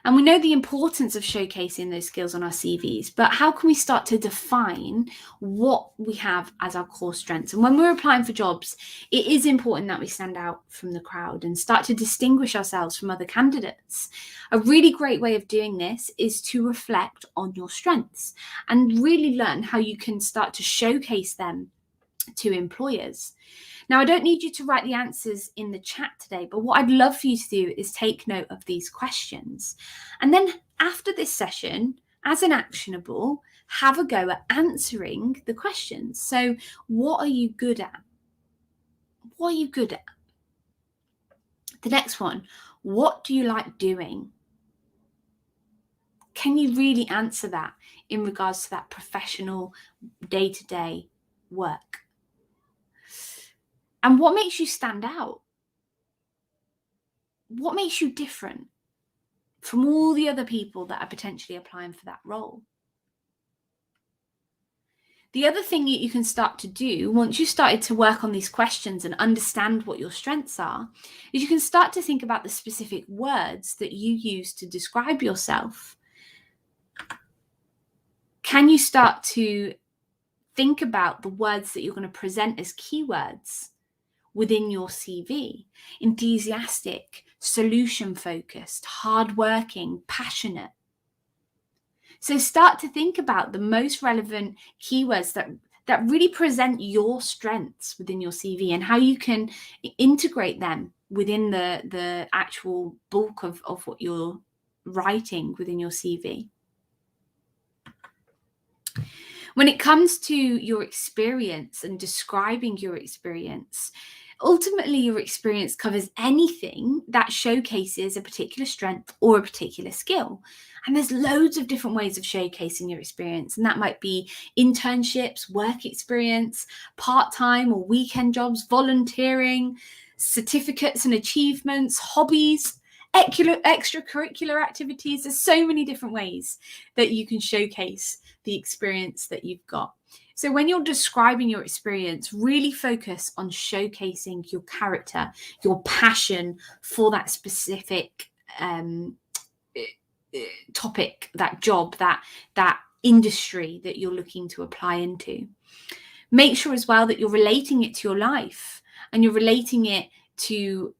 And we know the importance of showcasing those skills on our CVs, but how can we start to define what we have as our core strengths? And when we're applying for jobs, it is important that we stand out from the crowd and start to distinguish ourselves from other candidates. A really great way of doing this is to reflect on your strengths and really learn how you can start to showcase them to employers. Now, I don't need you to write the answers in the chat today, but what I'd love for you to do is take note of these questions. And then after this session, as an actionable, have a go at answering the questions. So what are you good at? What are you good at? The next one, what do you like doing? Can you really answer that in regards to that professional day-to-day work? And what makes you stand out? What makes you different from all the other people that are potentially applying for that role? The other thing that you can start to do once you started to work on these questions and understand what your strengths are, is you can start to think about the specific words that you use to describe yourself. Can you start to think about the words that you're going to present as keywords within your CV? Enthusiastic, solution-focused, hardworking, passionate. So start to think about the most relevant keywords that really present your strengths within your CV and how you can integrate them within the actual bulk of what you're writing within your CV. When it comes to your experience and describing your experience, ultimately your experience covers anything that showcases a particular strength or a particular skill. And there's loads of different ways of showcasing your experience. And that might be internships, work experience, part-time or weekend jobs, volunteering, certificates and achievements, hobbies, extracurricular activities. There's so many different ways that you can showcase the experience that you've got. So when you're describing your experience, really focus on showcasing your character, your passion for that specific topic, that job, that industry that you're looking to apply into. Make sure as well that you're relating it to your life and you're relating it to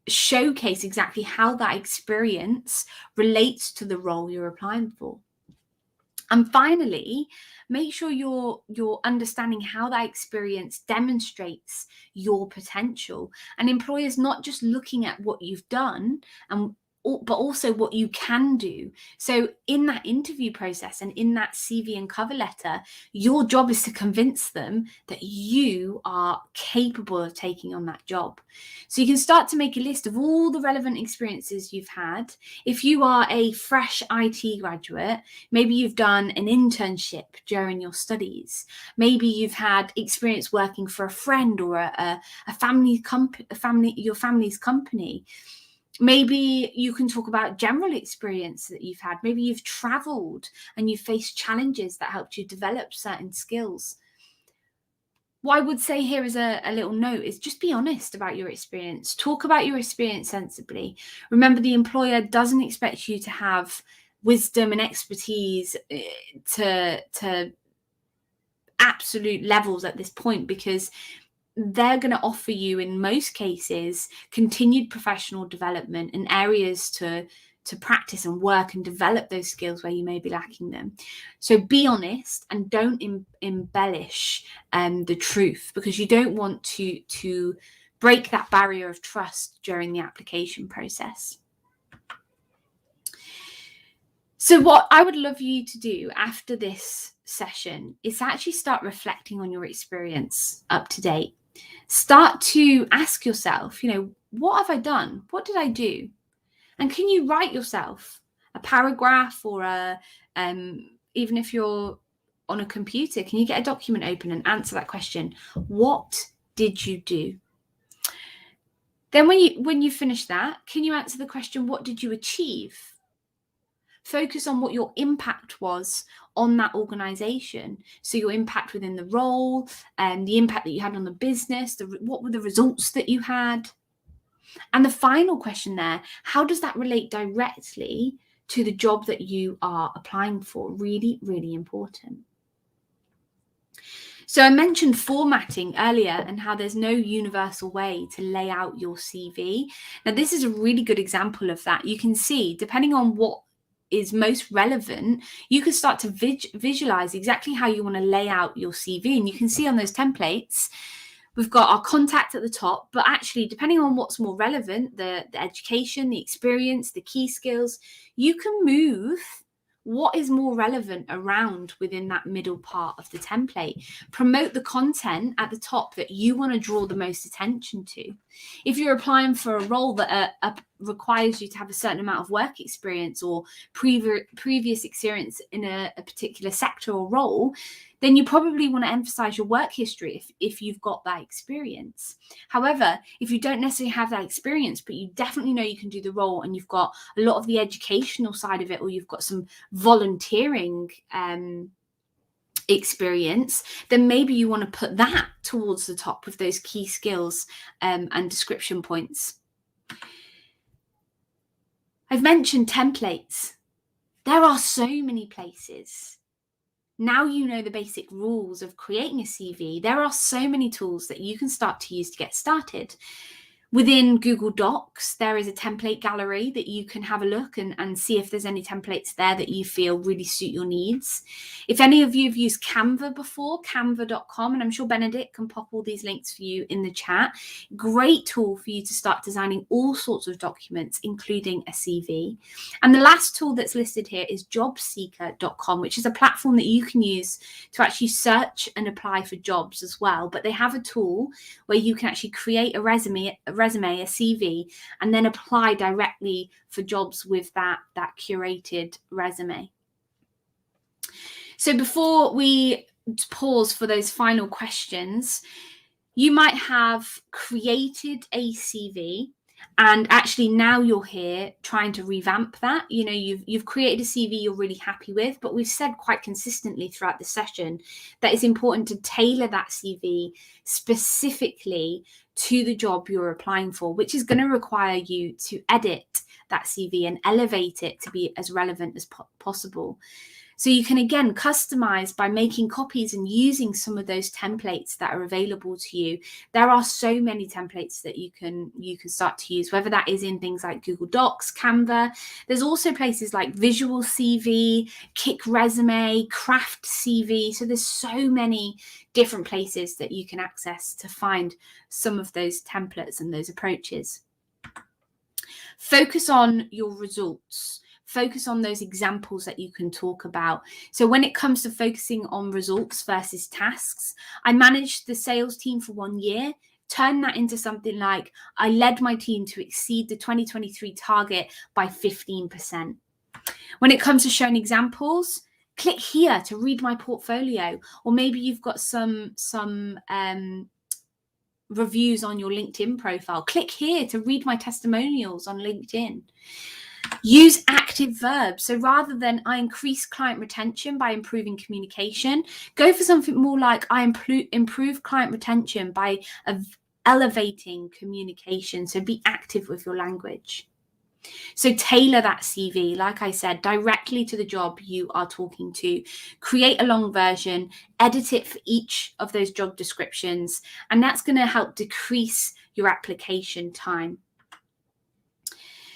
showcase exactly how that experience relates to the role you're applying for. And finally, make sure you're understanding how that experience demonstrates your potential. And employers not just looking at what you've done but also what you can do. So in that interview process and in that CV and cover letter, your job is to convince them that you are capable of taking on that job. So you can start to make a list of all the relevant experiences you've had. If you are a fresh IT graduate, maybe you've done an internship during your studies. Maybe you've had experience working for a friend or a your family's company. Maybe you can talk about general experience that you've had. Maybe you've traveled and you've faced challenges that helped you develop certain skills. What I would say here as a little note is just be honest about your experience. Talk about your experience sensibly. Remember, the employer doesn't expect you to have wisdom and expertise to absolute levels at this point, because they're going to offer you, in most cases, continued professional development and areas to practice and work and develop those skills where you may be lacking them. So be honest and don't embellish the truth, because you don't want to break that barrier of trust during the application process. So what I would love you to do after this session is actually start reflecting on your experience up to date. Start to ask yourself, what have I done? What did I do? And can you write yourself a paragraph or even if you're on a computer, can you get a document open and answer that question? What did you do? Then when you finish that, can you answer the question, what did you achieve? Focus on what your impact was on that organization. So your impact within the role and the impact that you had on the business, what were the results that you had? And the final question there, how does that relate directly to the job that you are applying for? Really, really important. So I mentioned formatting earlier and how there's no universal way to lay out your CV. Now, this is a really good example of that. You can see, depending on what is most relevant, you can start to visualize exactly how you want to lay out your CV. And you can see on those templates, we've got our contact at the top, but actually, depending on what's more relevant, the education, the experience, the key skills, you can move what is more relevant around within that middle part of the template. Promote the content at the top that you want to draw the most attention to. If you're applying for a role that requires you to have a certain amount of work experience or previous experience in a particular sector or role, then you probably want to emphasize your work history if you've got that experience. However, if you don't necessarily have that experience, but you definitely know you can do the role and you've got a lot of the educational side of it, or you've got some volunteering experience, then maybe you want to put that towards the top with those key skills and description points. I've mentioned templates. There are so many places. Now you know the basic rules of creating a CV. There are so many tools that you can start to use to get started. Within Google Docs, there is a template gallery that you can have a look and see if there's any templates there that you feel really suit your needs. If any of you have used Canva before, canva.com, and I'm sure Benedict can pop all these links for you in the chat. Great tool for you to start designing all sorts of documents, including a CV. And the last tool that's listed here is jobseeker.com, which is a platform that you can use to actually search and apply for jobs as well. But they have a tool where you can actually create a resume, a CV, and then apply directly for jobs with that curated resume. So before we pause for those final questions, you might have created a CV And actually now you're here trying to revamp that. You know, you've created a CV you're really happy with, but we've said quite consistently throughout the session that it's important to tailor that CV specifically to the job you're applying for, which is going to require you to edit that CV and elevate it to be as relevant as possible. So you can, again, customize by making copies and using some of those templates that are available to you. There are so many templates that you can start to use, whether that is in things like Google Docs, Canva. There's also places like Visual CV, Kick Resume, Craft CV. So there's so many different places that you can access to find some of those templates and those approaches. Focus on your results. Focus on those examples that you can talk about. So when it comes to focusing on results versus tasks, I managed the sales team for 1 year. Turn that into something like, I led my team to exceed the 2023 target by 15%. When it comes to showing examples, click here to read my portfolio, or maybe you've got some reviews on your LinkedIn profile. Click here to read my testimonials on LinkedIn. Use active verbs. So rather than I increase client retention by improving communication, go for something more like I improve client retention by elevating communication. So be active with your language. So tailor that CV, like I said, directly to the job you are talking to. Create a long version, edit it for each of those job descriptions, and that's going to help decrease your application time.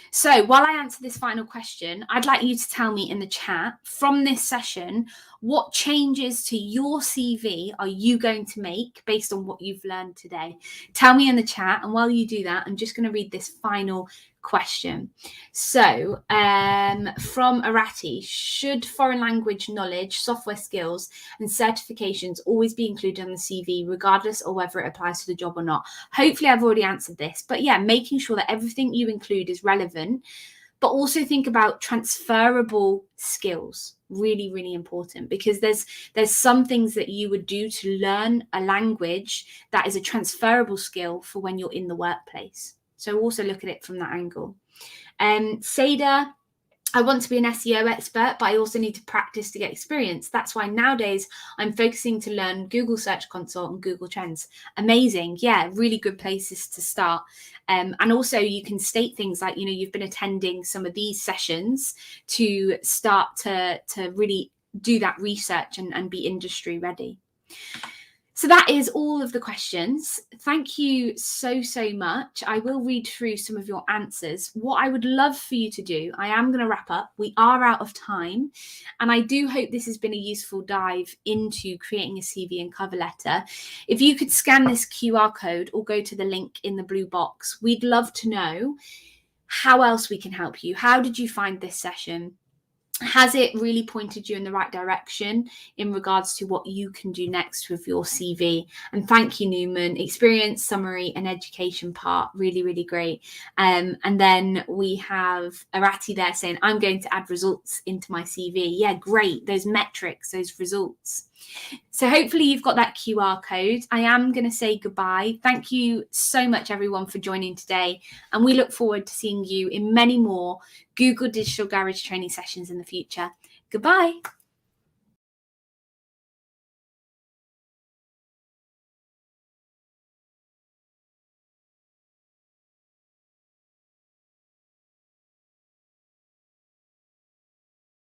So while I answer this final question, I'd like you to tell me in the chat from this session, what changes to your CV are you going to make based on what you've learned today? Tell me in the chat. And while you do that, I'm just going to read this final question. So from Arati, should foreign language knowledge, software skills and certifications always be included on the CV, regardless of whether it applies to the job or not? Hopefully I've already answered this, but yeah, making sure that everything you include is relevant, but also think about transferable skills. Really, really important, because there's some things that you would do to learn a language that is a transferable skill for when you're in the workplace. So also look at it from that angle. Seda, I want to be an SEO expert, but I also need to practice to get experience. That's why nowadays I'm focusing to learn Google Search Console and Google Trends. Amazing. Yeah, really good places to start. And also you can state things like, you've been attending some of these sessions to start to really do that research and be industry ready. So that is all of the questions. Thank you so, so much. I will read through some of your answers. What I would love for you to do, I am going to wrap up. We are out of time. And I do hope this has been a useful dive into creating a CV and cover letter. If you could scan this QR code or go to the link in the blue box, we'd love to know how else we can help you. How did you find this session? Has it really pointed you in the right direction in regards to what you can do next with your CV? And thank you, Newman. Experience, summary, and education part, really, really great. And then we have Arati there saying, I'm going to add results into my CV. Yeah, great. Those metrics, those results. So hopefully you've got that QR code. I am going to say goodbye. Thank you so much, everyone, for joining today. And we look forward to seeing you in many more Google Digital Garage training sessions in the future. Goodbye.